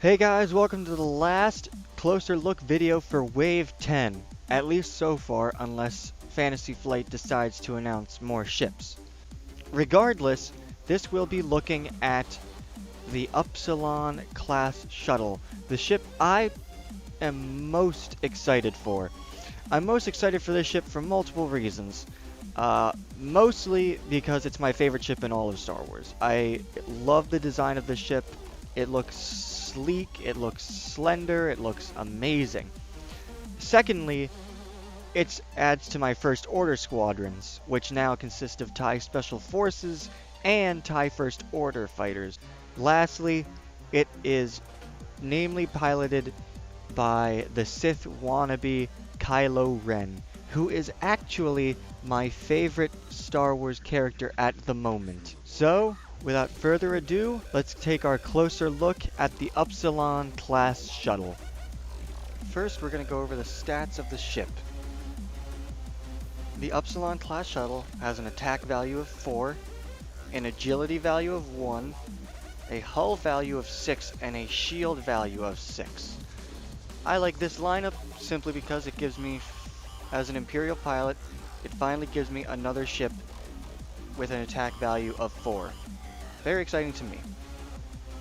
Hey guys, welcome to the last closer look video for Wave 10. At least so far, unless Fantasy Flight decides to announce more ships. Regardless, this will be looking at the Upsilon-Class Shuttle, the ship I am most excited for. I'm most excited for this ship for multiple reasons. Mostly because it's my favorite ship in all of Star Wars. I love the design of the ship. It looks sleek, it looks slender, it looks amazing. Secondly, it adds to my First Order squadrons, which now consist of TIE Special Forces and TIE First Order fighters. Lastly, it is namely piloted by the Sith wannabe Kylo Ren, who is actually my favorite Star Wars character at the moment. So, without further ado, let's take our closer look at the Upsilon-Class Shuttle. First, we're going to go over the stats of the ship. The Upsilon-Class Shuttle has an attack value of 4, an agility value of 1, a hull value of 6, and a shield value of 6. I like this lineup simply because it gives me, as an Imperial pilot, it finally gives me another ship with an attack value of 4. Very exciting to me.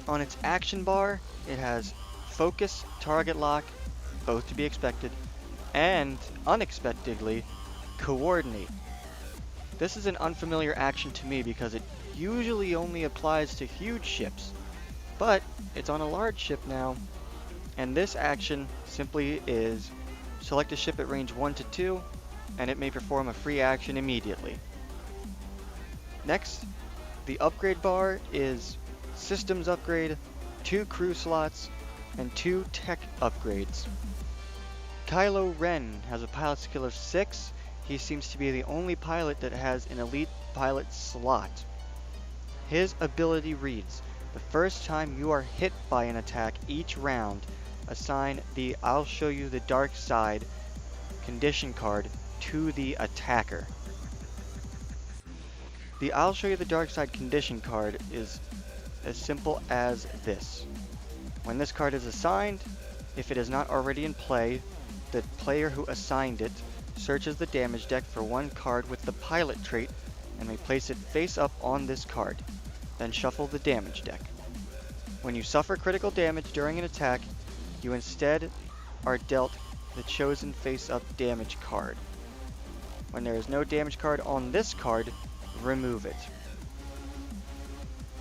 On its action bar, it has focus, target lock, both to be expected, and, unexpectedly, coordinate. This is an unfamiliar action to me because it usually only applies to huge ships, but it's on a large ship now, and this action simply is select a ship at range 1 to 2, and it may perform a free action immediately. Next, the upgrade bar is systems upgrade, 2 crew slots, and 2 tech upgrades. Kylo Ren has a pilot skill of 6. He seems to be the only pilot that has an elite pilot slot. His ability reads, the first time you are hit by an attack each round, assign the I'll show you the dark side condition card to the attacker. The I'll show you the dark side condition card is as simple as this. When this card is assigned, if it is not already in play, the player who assigned it searches the damage deck for one card with the pilot trait and may place it face up on this card. Then shuffle the damage deck. When you suffer critical damage during an attack, you instead are dealt the chosen face-up damage card. When there is no damage card on this card, remove it.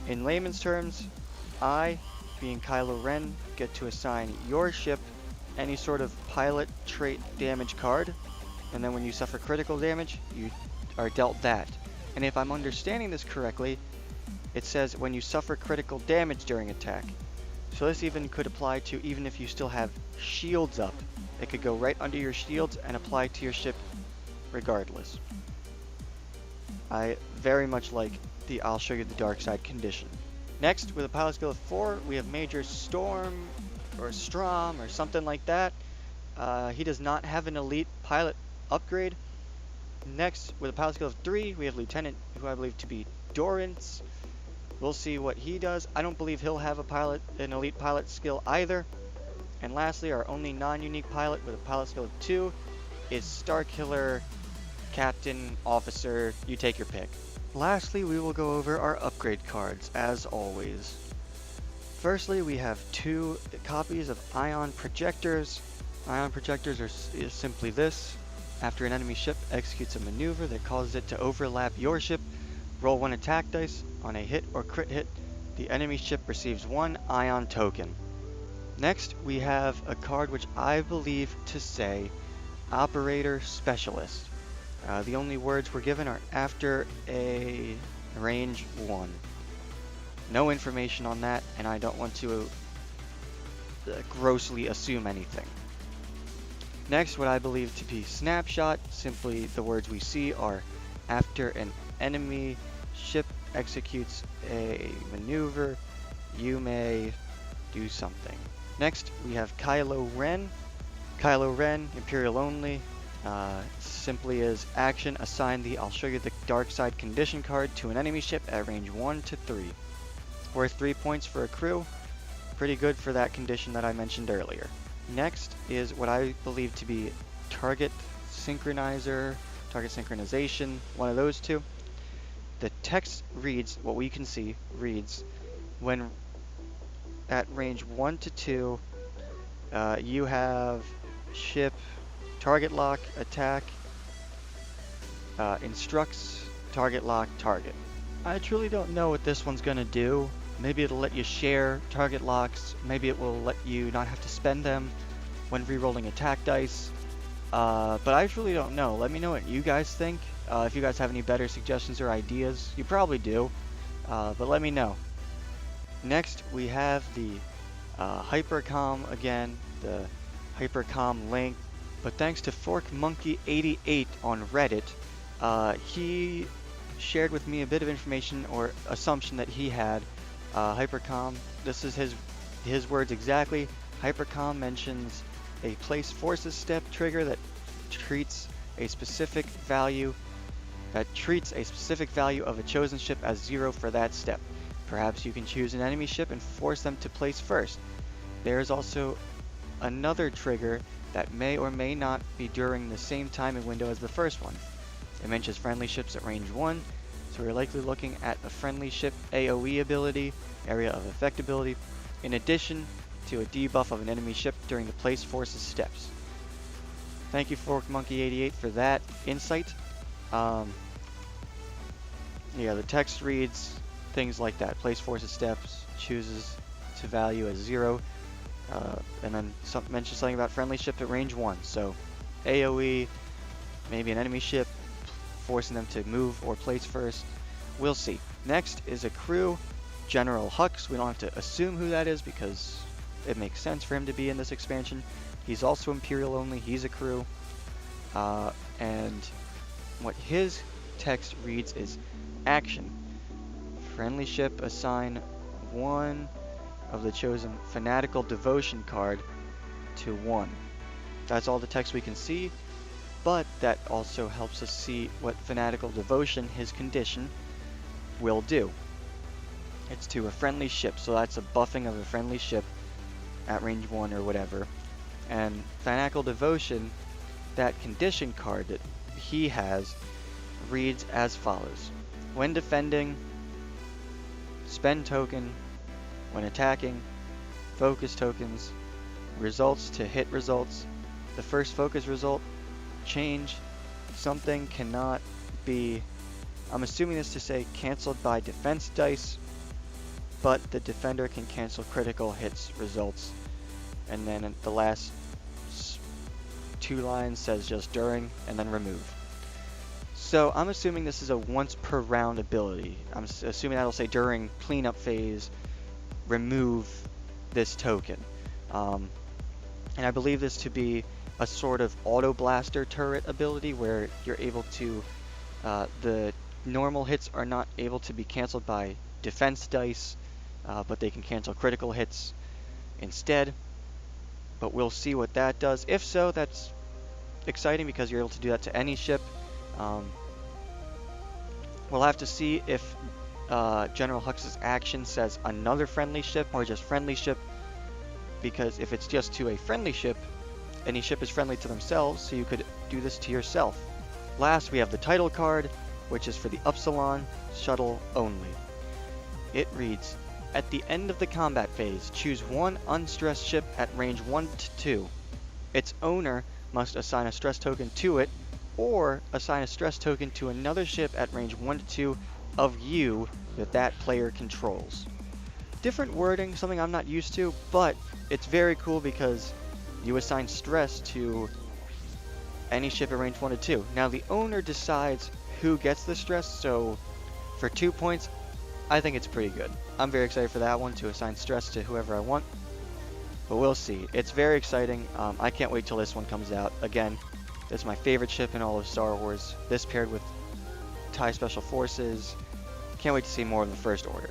In layman's terms, I, being Kylo Ren, get to assign your ship any sort of pilot trait damage card, and then when you suffer critical damage, you are dealt that. And if I'm understanding this correctly, it says when you suffer critical damage during attack. So this even could apply to even if you still have shields up. It could go right under your shields and apply to your ship regardless. I very much like the I'll show you the dark side condition. Next, with a pilot skill of 4, we have Major Storm or Strom or something like that. He does not have an elite pilot upgrade. Next, with a pilot skill of 3, we have Lieutenant, who I believe to be Dorrance. We'll see what he does. I don't believe he'll have an elite pilot skill either. And lastly, our only non-unique pilot with a pilot skill of 2 is Starkiller, Captain, Officer, you take your pick. Lastly, we will go over our upgrade cards, as always. Firstly, we have 2 copies of Ion Projectors. Ion Projectors is simply this. After an enemy ship executes a maneuver that causes it to overlap your ship, roll 1 attack dice. On a hit or crit hit, the enemy ship receives 1 Ion token. Next, we have a card which I believe to say Operator Specialist. The only words we're given are after a range 1. No information on that, and I don't want to grossly assume anything. Next, what I believe to be Snapshot, simply the words we see are after an enemy ship executes a maneuver, you may do something. Next, we have Kylo Ren. Kylo Ren, Imperial only. Simply as action, assign the I'll show you the dark side condition card to an enemy ship at range 1 to 3. Worth 3 points for a crew. pretty good for that condition that I mentioned earlier. Next is what I believe to be target synchronizer, target synchronization, one of those two. The text reads, what we can see reads, when at range 1 to 2, you have ship, target lock, attack, instructs, target lock, target. I truly don't know what this one's gonna do. Maybe it'll let you share target locks. Maybe it will let you not have to spend them when re-rolling attack dice. But I truly don't know. Let me know what you guys think. If you guys have any better suggestions or ideas, you probably do. But let me know. Next, we have the Hypercom again, the Hypercom link. But thanks to ForkMonkey88 on Reddit, he shared with me a bit of information or assumption that he had. Hypercom, this is his words exactly. Hypercom mentions a place forces step trigger that treats a specific value of a chosen ship as 0 for that step. Perhaps you can choose an enemy ship and force them to place first. There is also another trigger that may or may not be during the same timing window as the first one. It mentions friendly ships at range 1, so we're likely looking at a friendly ship AoE ability, area of effect ability, in addition to a debuff of an enemy ship during the place forces steps. Thank you ForkMonkey88 for that insight. Yeah, the text reads things like that. Place forces steps, chooses to value as 0, and then mentions something about friendly ship at range 1. So AoE, maybe an enemy ship, forcing them to move or place first. We'll see. Next is a crew, General Hux. We don't have to assume who that is because it makes sense for him to be in this expansion. He's also Imperial only. He's a crew. And what his text reads is action. Friendly ship assign 1 of the chosen Fanatical Devotion card to 1. That's all the text we can see, but that also helps us see what Fanatical Devotion, his condition, will do. It's to a friendly ship, so that's a buffing of a friendly ship at range 1 or whatever. And Fanatical Devotion, that condition card that he has, reads as follows. When defending, spend token. When attacking, focus tokens. Results to hit results. The first focus result, change. Something cannot be, I'm assuming this to say cancelled by defense dice, but the defender can cancel critical hits results. And then the last 2 lines says just during and then remove. So I'm assuming this is a once per round ability. I'm assuming that'll say during cleanup phase, remove this token. And I believe this to be a sort of auto blaster turret ability where you're able to, the normal hits are not able to be canceled by defense dice, but they can cancel critical hits instead. But we'll see what that does. If so, that's exciting because you're able to do that to any ship. We'll have to see if General Hux's action says another friendly ship or just friendly ship, because if it's just to a friendly ship, any ship is friendly to themselves, so you could do this to yourself. Last, we have the title card, which is for the Upsilon Shuttle only. It reads, at the end of the combat phase, choose 1 unstressed ship at range 1 to 2. Its owner must assign a stress token to it, or assign a stress token to another ship at range 1 to 2 of you that player controls. Different wording, something I'm not used to, but it's very cool because you assign stress to any ship at range 1 to 2. Now the owner decides who gets the stress, so for 2 points, I think it's pretty good. I'm very excited for that one, to assign stress to whoever I want. But we'll see. It's very exciting. I can't wait till this one comes out. Again, it's my favorite ship in all of Star Wars. This paired with TIE Special Forces. Can't wait to see more of the First Order.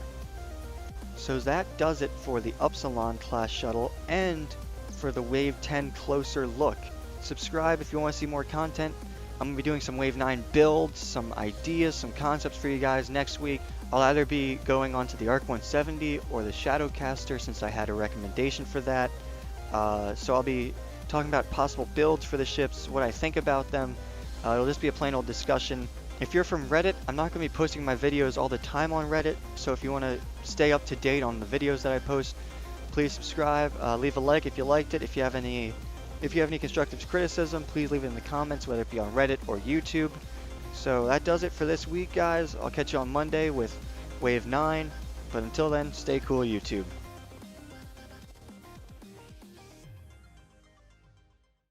So that does it for the Upsilon-Class Shuttle and for the Wave 10 closer look. Subscribe if you want to see more content. I'm going to be doing some Wave 9 builds, some ideas, some concepts for you guys next week. I'll either be going on to the Arc 170 or the Shadowcaster since I had a recommendation for that. So I'll be talking about possible builds for the ships, what I think about them. It'll just be a plain old discussion. If you're from Reddit, I'm not going to be posting my videos all the time on Reddit, so if you want to stay up to date on the videos that I post, please subscribe, leave a like if you liked it. If you have any constructive criticism, please leave it in the comments, whether it be on Reddit or YouTube. So that does it for this week, guys. I'll catch you on Monday with Wave 9, but until then, stay cool, YouTube.